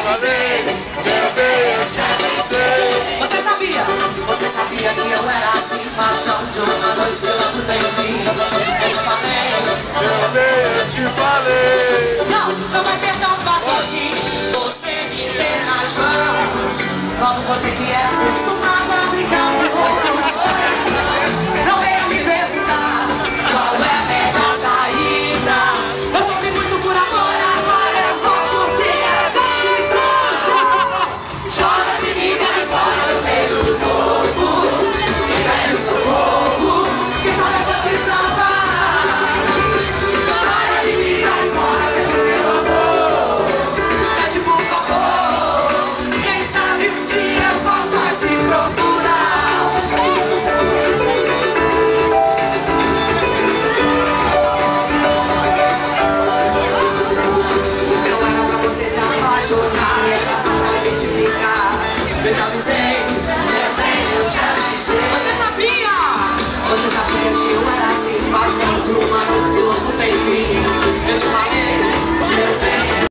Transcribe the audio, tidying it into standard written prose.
falei, eu te avisei. Você sabia que eu era assim, paixão de uma noite que logo tem fim. Eu te falei, Eu te falei. não vai ser tão fácil assim. Você me tem nas mãos, como você que é.